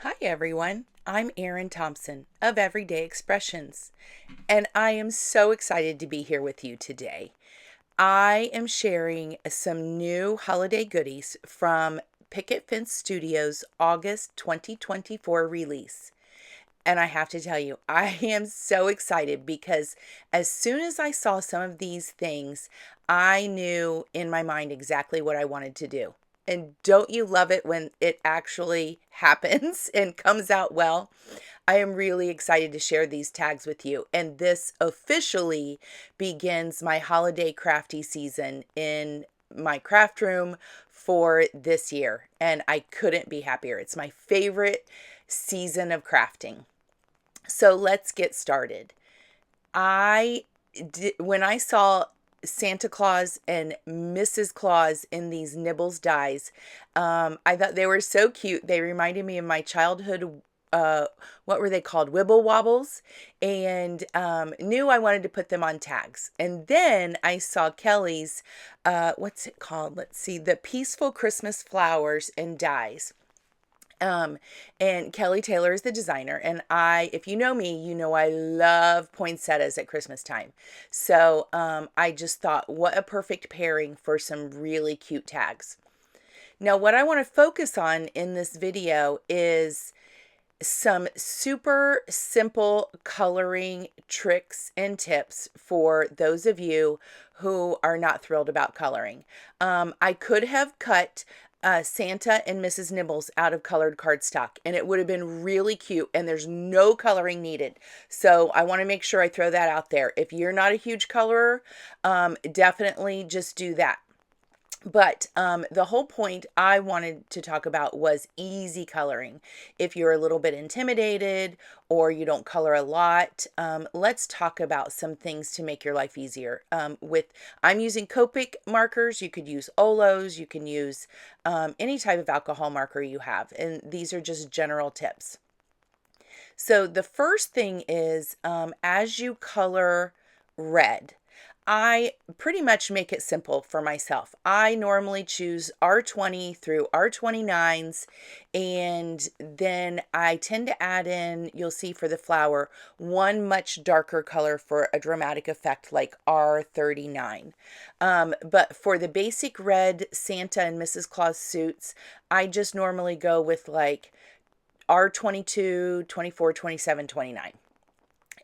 Hi everyone, I'm Erin Thompson of Everyday Expressions, and I am so excited to be here with you today. I am sharing some new holiday goodies from Picket Fence Studios' August 2024 release. And I have to tell you, I am so excited because as soon as I saw some of these things, I knew in my mind exactly what I wanted to do. And don't you love it when it actually happens and comes out well? I am really excited to share these tags with you. And this officially begins my holiday crafty season in my craft room for this year. And I couldn't be happier. It's my favorite season of crafting. So let's get started. When I saw Santa Claus and Mrs. Claus in these Nibbles dies, I thought they were so cute. They reminded me of my childhood. What were they called? Wibble wobbles, and knew I wanted to put them on tags. And then I saw Kelly's, what's it called? Let's see, the Peaceful Christmas Flowers and Dies. Um, and Kelly Taylor is the designer. And if you know me, you know I love poinsettias at Christmas time. So I just thought, what a perfect pairing for some really cute tags. Now, what I want to focus on in this video is some super simple coloring tricks and tips for those of you who are not thrilled about coloring. I could have cut Santa and Mrs. Nibbles out of colored cardstock, and it would have been really cute, and there's no coloring needed. So I want to make sure I throw that out there. If you're not a huge colorer, definitely just do that. But the whole point I wanted to talk about was easy coloring. If you're a little bit intimidated or you don't color a lot, let's talk about some things to make your life easier. I'm using Copic markers. You could use Olos. You can use any type of alcohol marker you have. And these are just general tips. So the first thing is as you color red, I pretty much make it simple for myself. I normally choose R20 through R29s, and then I tend to add in, you'll see for the flower, one much darker color for a dramatic effect like R39. But for the basic red Santa and Mrs. Claus suits, I just normally go with like R22, 24, 27, 29.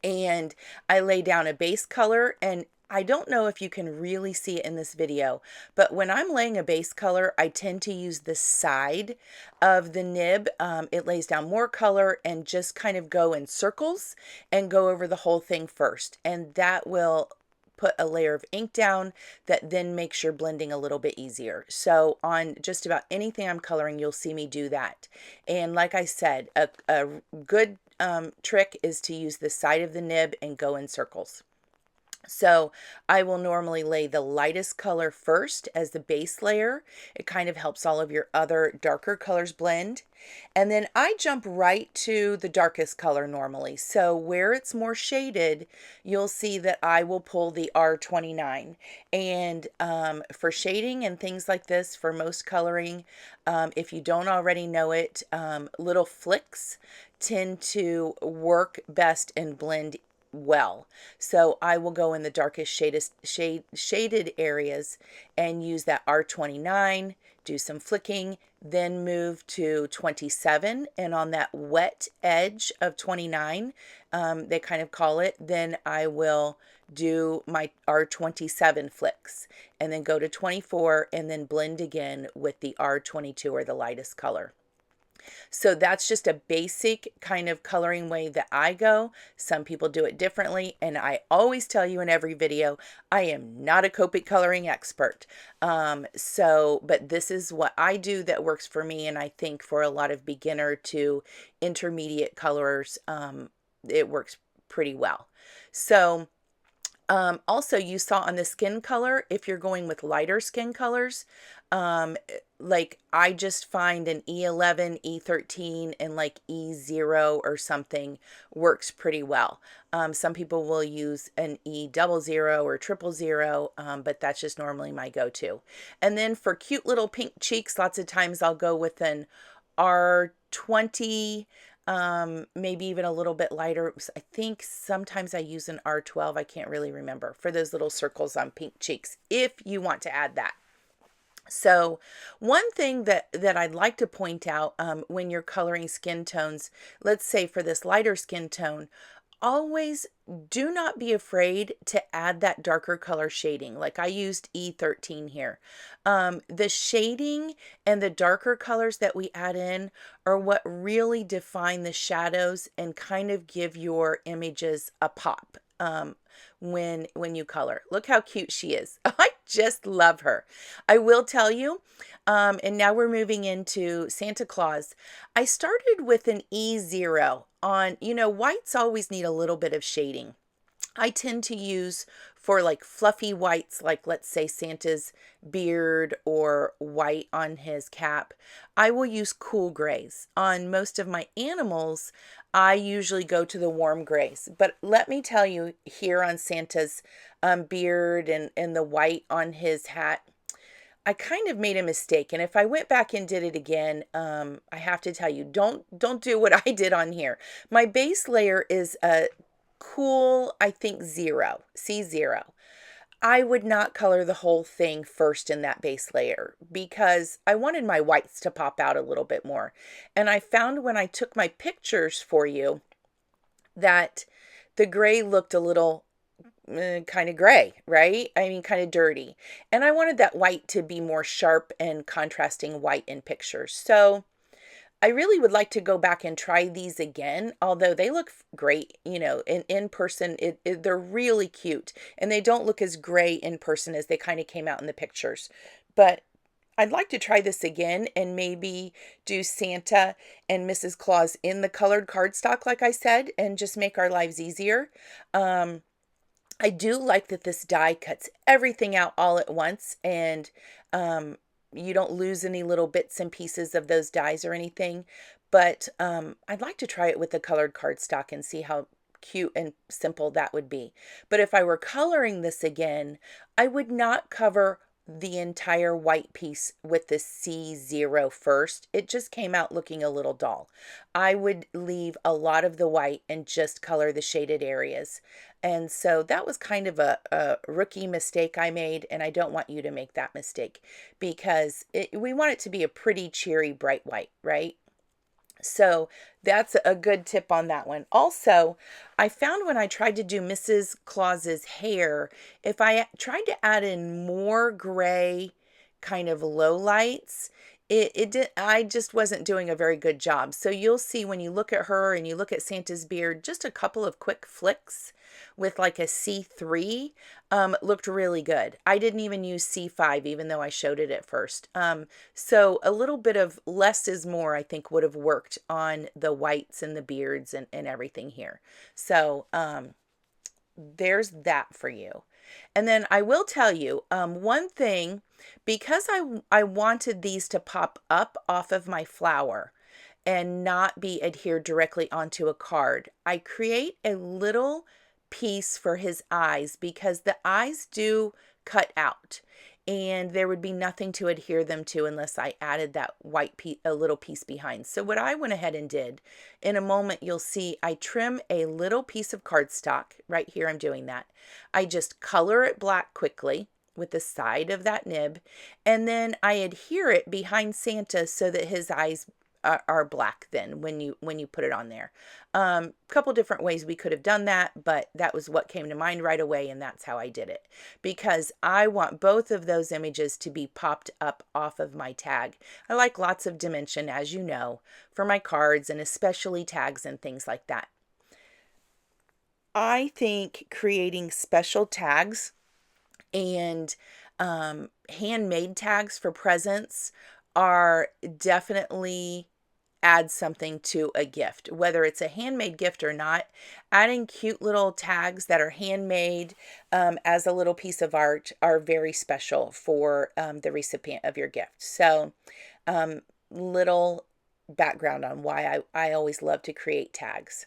And I lay down a base color, and I don't know if you can really see it in this video, but when I'm laying a base color, I tend to use the side of the nib. It lays down more color and just kind of go in circles and go over the whole thing first. And that will put a layer of ink down that then makes your blending a little bit easier. So on just about anything I'm coloring, you'll see me do that. And like I said, a good trick is to use the side of the nib and go in circles. So I will normally lay the lightest color first as the base layer. It kind of helps all of your other darker colors blend. And then I jump right to the darkest color normally. So where it's more shaded, you'll see that I will pull the R29. And for shading and things like this, for most coloring, if you don't already know it, little flicks tend to work best and blend well. So I will go in the darkest shaded areas and use that R29, do some flicking, then move to 27, and on that wet edge of 29, they kind of call it, then I will do my R27 flicks and then go to 24 and then blend again with the R22 or the lightest color. So that's just a basic kind of coloring way that I go. Some people do it differently, and I always tell you in every video, I am not a Copic coloring expert. But this is what I do that works for me, and I think for a lot of beginner to intermediate colorers, it works pretty well. So also, you saw on the skin color, if you're going with lighter skin colors, like I just find an E11, E13, and like E0 or something works pretty well. Some people will use an E00 or 000, but that's just normally my go-to. And then for cute little pink cheeks, lots of times I'll go with an R 20, maybe even a little bit lighter. I think sometimes I use an R12. I can't really remember for those little circles on pink cheeks, if you want to add that. So one thing that I'd like to point out when you're coloring skin tones, let's say for this lighter skin tone, always do not be afraid to add that darker color shading. Like I used E13 here. The shading and the darker colors that we add in are what really define the shadows and kind of give your images a pop. When you color. Look how cute she is. I just love her. I will tell you, and now we're moving into Santa Claus. I started with an E0 on, whites always need a little bit of shading. I tend to use for like fluffy whites, like let's say Santa's beard or white on his cap. I will use cool grays. On most of my animals, I usually go to the warm grays. But let me tell you, here on Santa's beard and the white on his hat, I kind of made a mistake. And if I went back and did it again, I have to tell you, don't do what I did on here. My base layer is a cool, I think C0. I would not color the whole thing first in that base layer because I wanted my whites to pop out a little bit more. And I found when I took my pictures for you that the gray looked a little kind of gray, right? I mean, kind of dirty. And I wanted that white to be more sharp and contrasting white in pictures. So I really would like to go back and try these again, although they look great, in person, they're really cute, and they don't look as gray in person as they kind of came out in the pictures. But I'd like to try this again and maybe do Santa and Mrs. Claus in the colored cardstock, like I said, and just make our lives easier. I do like that this die cuts everything out all at once, and you don't lose any little bits and pieces of those dies or anything. But I'd like to try it with the colored cardstock and see how cute and simple that would be. But if I were coloring this again, I would not cover the entire white piece with the C0 first. It just came out looking a little dull. I would leave a lot of the white and just color the shaded areas. And so that was kind of a rookie mistake I made, and I don't want you to make that mistake because we want it to be a pretty cheery, bright white, right? So that's a good tip on that one. Also, I found when I tried to do Mrs. Claus's hair, if I tried to add in more gray kind of low lights, I just wasn't doing a very good job. So you'll see when you look at her and you look at Santa's beard, just a couple of quick flicks with like a C3 looked really good. I didn't even use C5 even though I showed it at first. So a little bit of less is more, I think, would have worked on the whites and the beards and everything here. So there's that for you. And then I will tell you one thing, because I wanted these to pop up off of my flower and not be adhered directly onto a card, I create a little piece for his eyes because the eyes do cut out and there would be nothing to adhere them to unless I added that white piece, a little piece behind. So what I went ahead and did, in a moment you'll see I trim a little piece of cardstock. Right here I'm doing that. I just color it black quickly with the side of that nib, and then I adhere it behind Santa so that his eyes are black then when you put it on there. Couple different ways we could have done that, but that was what came to mind right away, and that's how I did it because I want both of those images to be popped up off of my tag. I like lots of dimension, as you know, for my cards and especially tags and things like that. I think creating special tags and handmade tags for presents are definitely add something to a gift, whether it's a handmade gift or not. Adding cute little tags that are handmade as a little piece of art are very special for the recipient of your gift. So little background on why I always love to create tags.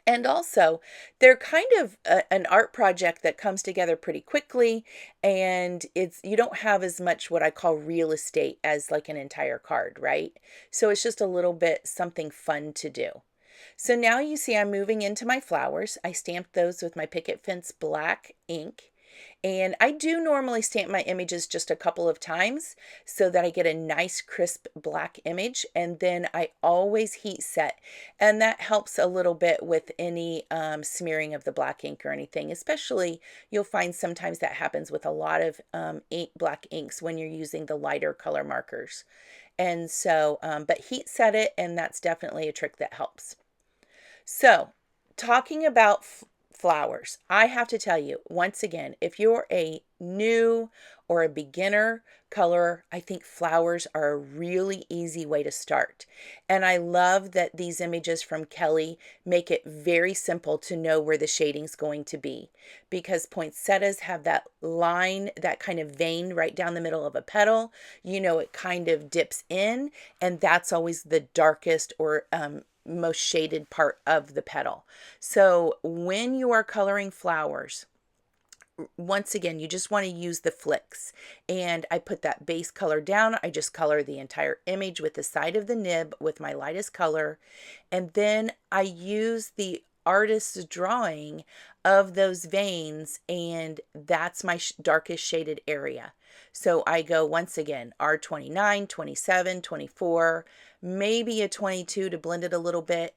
And also, they're kind of an art project that comes together pretty quickly, and it's you don't have as much what I call real estate as like an entire card, right? So it's just a little bit something fun to do. So now you see I'm moving into my flowers. I stamped those with my Picket Fence black ink. And I do normally stamp my images just a couple of times so that I get a nice crisp black image. And then I always heat set. And that helps a little bit with any smearing of the black ink or anything. Especially you'll find sometimes that happens with a lot of black inks when you're using the lighter color markers. And so, but heat set it, and that's definitely a trick that helps. So, talking about flowers, I have to tell you once again, if you're a new or a beginner colorer, I think flowers are a really easy way to start. And I love that these images from Kelly make it very simple to know where the shading's going to be, because poinsettias have that line, that kind of vein right down the middle of a petal. You know, it kind of dips in, and that's always the darkest or most shaded part of the petal. So when you are coloring flowers, once again, you just want to use the flicks. And I put that base color down. I just color the entire image with the side of the nib with my lightest color. And then I use the artist's drawing of those veins, and that's my darkest shaded area. So I go once again, R29, 27, 24, maybe a 22 to blend it a little bit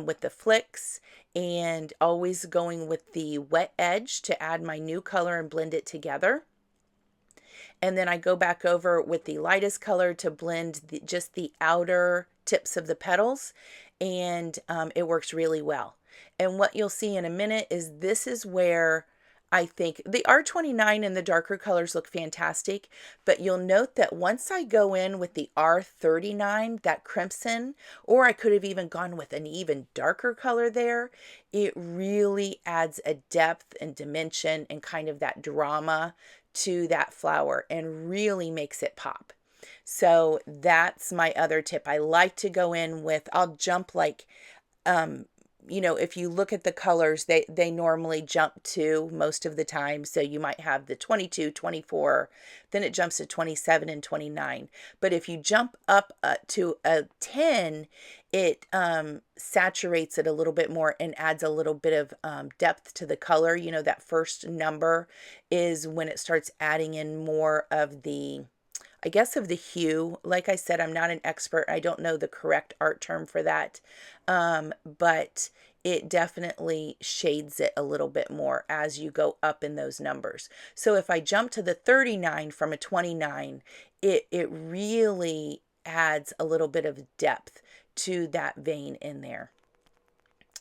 with the flicks, and always going with the wet edge to add my new color and blend it together. And then I go back over with the lightest color to blend just the outer tips of the petals, and it works really well. And what you'll see in a minute is this is where I think the R29 and the darker colors look fantastic, but you'll note that once I go in with the R39, that crimson, or I could have even gone with an even darker color there, it really adds a depth and dimension and kind of that drama to that flower and really makes it pop. So that's my other tip. I like to go in with, I'll jump like, if you look at the colors, they normally jump to most of the time. So you might have the 22, 24, then it jumps to 27 and 29. But if you jump up to a 10, it saturates it a little bit more and adds a little bit of depth to the color. You know, that first number is when it starts adding in more of the, I guess, of the hue. Like I said, I'm not an expert. I don't know the correct art term for that. But it definitely shades it a little bit more as you go up in those numbers. So if I jump to the 39 from a 29, it really adds a little bit of depth to that vein in there.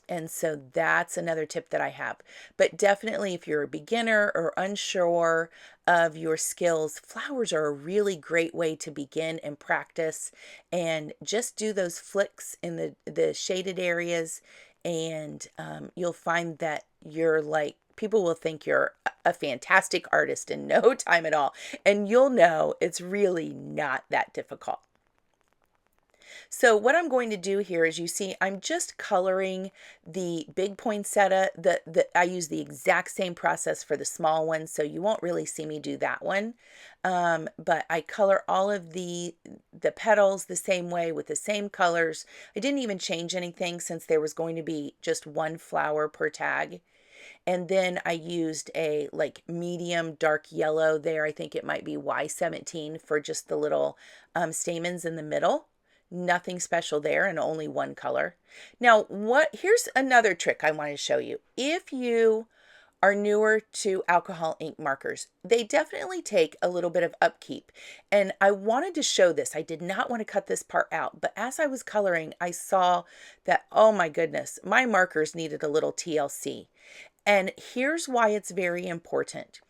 And so that's another tip that I have. But definitely, if you're a beginner or unsure of your skills, flowers are a really great way to begin and practice. And just do those flicks in the shaded areas, and you'll find that you're like, people will think you're a fantastic artist in no time at all. And you'll know it's really not that difficult. So what I'm going to do here is, you see, I'm just coloring the big poinsettia. I use the exact same process for the small one, so you won't really see me do that one. But I color all of the petals the same way with the same colors. I didn't even change anything since there was going to be just one flower per tag. And then I used a like medium dark yellow there. I think it might be Y17 for just the little stamens in the middle. Nothing special there, and only one color. Now, here's another trick I want to show you. If you are newer to alcohol ink markers, they definitely take a little bit of upkeep. And I wanted to show this. I did not want to cut this part out, but as I was coloring, I saw that, oh my goodness, my markers needed a little TLC. And here's why it's very important.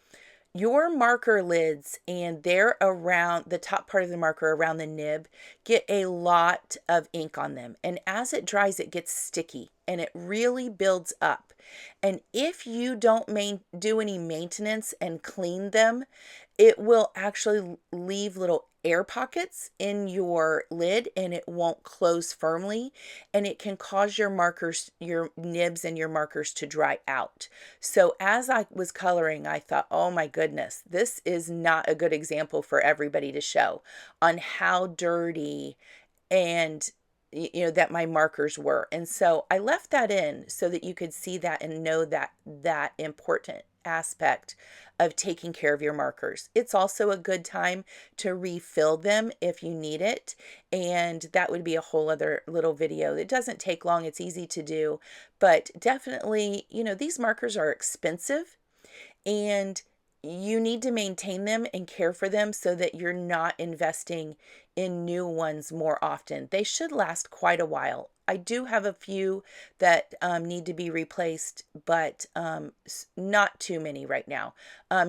Your marker lids, and they're around the top part of the marker around the nib, get a lot of ink on them. And as it dries, it gets sticky. and it really builds up. And if you don't do any maintenance and clean them, it will actually leave little air pockets in your lid and it won't close firmly, and it can cause your markers, your nibs and your markers to dry out. So as I was coloring, I thought, oh my goodness, this is not a good example for everybody to show on how dirty and that my markers were. And so I left that in so that you could see that and know that important aspect of taking care of your markers. It's also a good time to refill them if you need it, and that would be a whole other little video. It doesn't take long, it's easy to do, but definitely, these markers are expensive, and you need to maintain them and care for them so that you're not investing in new ones more often. They should last quite a while. I do have a few that need to be replaced, but not too many right now.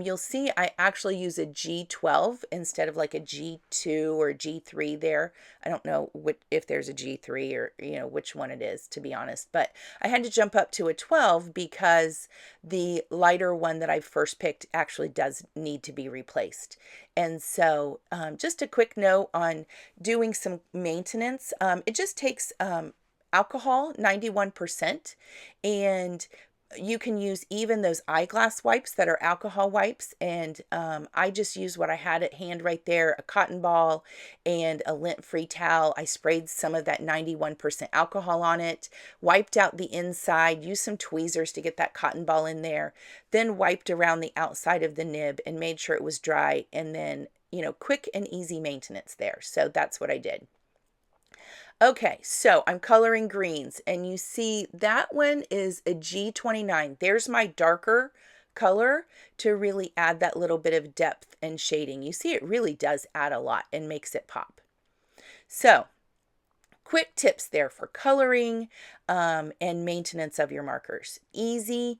You'll see I actually use a G12 instead of like a G2 or G3 there. I don't know if there's a G3 or which one it is, to be honest, but I had to jump up to a 12 because the lighter one that I first picked actually does need to be replaced. And so just a quick note on doing some maintenance. It just takes alcohol, 91%, and you can use even those eyeglass wipes that are alcohol wipes, and I just used what I had at hand right there, a cotton ball and a lint-free towel. I sprayed some of that 91% alcohol on it, wiped out the inside, used some tweezers to get that cotton ball in there, then wiped around the outside of the nib and made sure it was dry, and then quick and easy maintenance there. So that's what I did. Okay, so I'm coloring greens, and you see that one is a G29. There's my darker color to really add that little bit of depth and shading. You see it really does add a lot and makes it pop. So quick tips there for coloring and maintenance of your markers. Easy.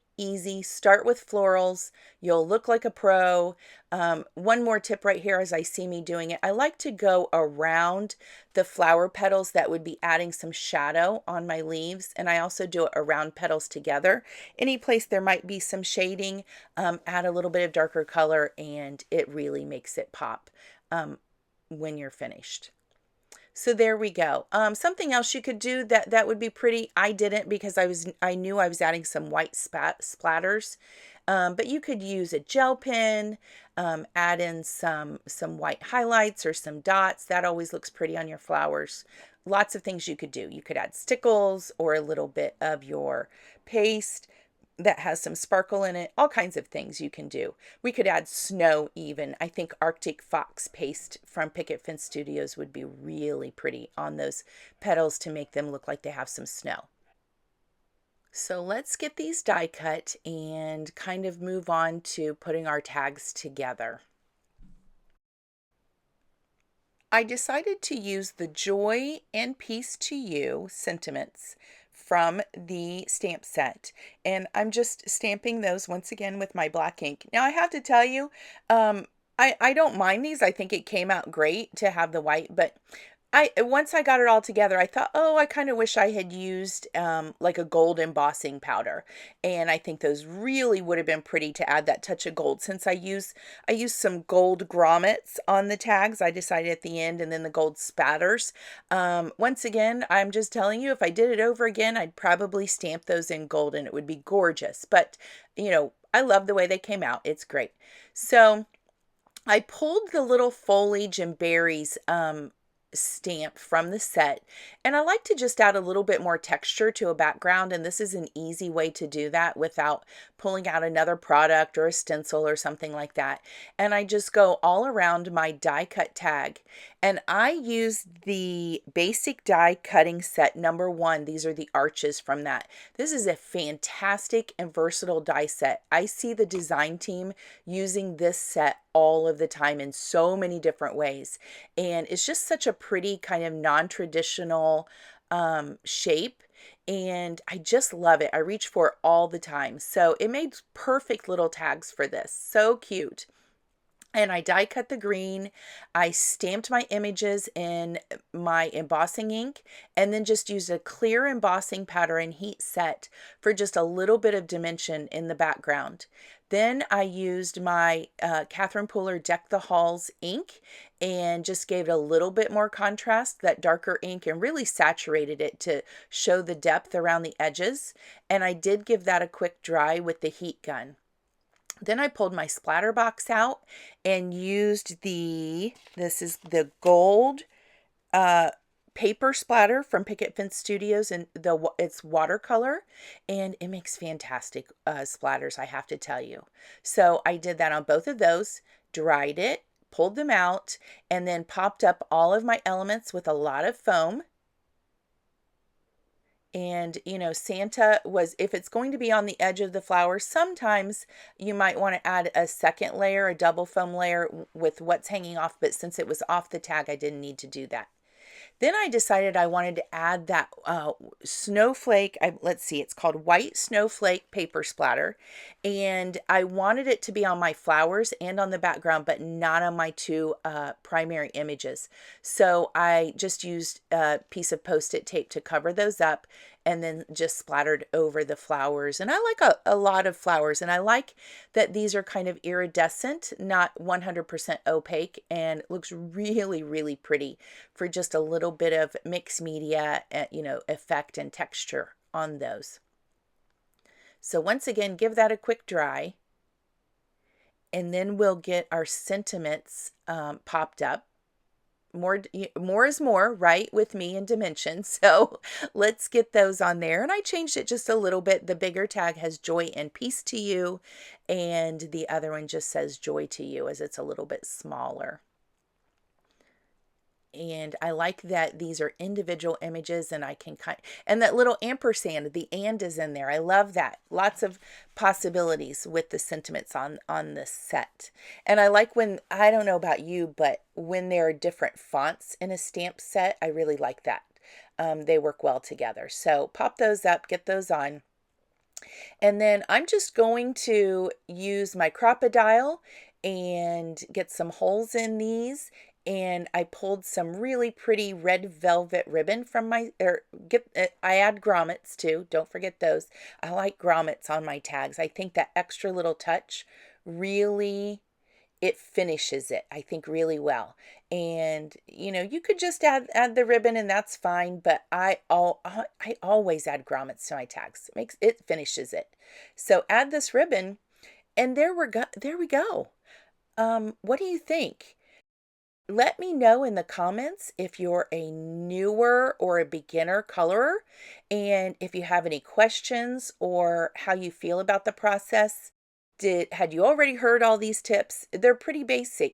Start with florals. You'll look like a pro. One more tip right here as I see me doing it. I like to go around the flower petals that would be adding some shadow on my leaves, and I also do it around petals together. Any place there might be some shading, add a little bit of darker color, and it really makes it pop when you're finished. So there we go. Something else you could do that would be pretty. I didn't because I knew I was adding some white splatters. But you could use a gel pen, add in some white highlights or some dots. That always looks pretty on your flowers. Lots of things you could do. You could add stickles or a little bit of your paste that has some sparkle in it. All kinds of things you can do. We could add snow even. I think Arctic Fox paste from Picket Fence Studios would be really pretty on those petals to make them look like they have some snow. So let's get these die cut and kind of move on to putting our tags together. I decided to use the Joy and Peace to You sentiments from the stamp set, and I'm just stamping those once again with my black ink. Now I have to tell you, I don't mind these. I think it came out great to have the white, but once I got it all together, I thought, oh, I kind of wish I had used like a gold embossing powder, and I think those really would have been pretty to add that touch of gold. Since I used some gold grommets on the tags, I decided at the end, and then the gold spatters. Once again, I'm just telling you, if I did it over again, I'd probably stamp those in gold, and it would be gorgeous. But I love the way they came out. It's great. So I pulled the little foliage and berries stamp from the set, and I like to just add a little bit more texture to a background, and this is an easy way to do that without pulling out another product or a stencil or something like that. And I just go all around my die cut tag, and I use the basic die cutting set #1. These are the arches from that. This is a fantastic and versatile die set. I see the design team using this set all of the time in so many different ways, and it's just such a pretty kind of non-traditional shape, and I just love it. I reach for it all the time. So it made perfect little tags for this. So cute. and I die cut the green. I stamped my images in my embossing ink and then just used a clear embossing powder and heat set for just a little bit of dimension in the background. Then I used my Catherine Pooler Deck the Halls ink and just gave it a little bit more contrast, that darker ink, and really saturated it to show the depth around the edges. And I did give that a quick dry with the heat gun. Then I pulled my splatter box out and used this is the gold uh, paper splatter from Picket Fence Studios, and it's watercolor, and it makes fantastic splatters, I have to tell you. So I did that on both of those, dried it, pulled them out, and then popped up all of my elements with a lot of foam. And, Santa was, if it's going to be on the edge of the flower, sometimes you might want to add a second layer, a double foam layer with what's hanging off. But since it was off the tag, I didn't need to do that. Then I decided I wanted to add that snowflake. Let's see, it's called White Snowflake Paper Splatter. And I wanted it to be on my flowers and on the background, but not on my two primary images. So I just used a piece of Post-it tape to cover those up and then just splattered over the flowers. And I like a lot of flowers, and I like that these are kind of iridescent, not 100% opaque, and looks really, really pretty for just a little bit of mixed media, effect and texture on those. So once again, give that a quick dry, and then we'll get our sentiments popped up. More is more, right, with me in dimensions. So let's get those on there. And I changed it just a little bit. The bigger tag has joy and peace to you, and the other one just says joy to you, as it's a little bit smaller. And I like that these are individual images, and I can and that little ampersand, the and is in there. I love that. Lots of possibilities with the sentiments on this set. And I like when, I don't know about you, but when there are different fonts in a stamp set, I really like that. They work well together. So pop those up, get those on. And then I'm just going to use my Crop-A-Dile and get some holes in these. And I pulled some really pretty red velvet ribbon from my, I add grommets too. Don't forget those. I like grommets on my tags. I think that extra little touch really, it finishes it, I think, really well. And you could just add the ribbon and that's fine, but I always add grommets to my tags. It finishes it. So add this ribbon, and there we go. What do you think? Let me know in the comments if you're a newer or a beginner colorer, and if you have any questions or how you feel about the process. Had you already heard all these tips? They're pretty basic.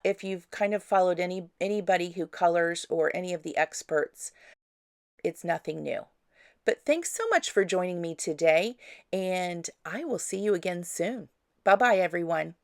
If you've kind of followed anybody who colors or any of the experts, it's nothing new. But thanks so much for joining me today, and I will see you again soon. Bye-bye, everyone.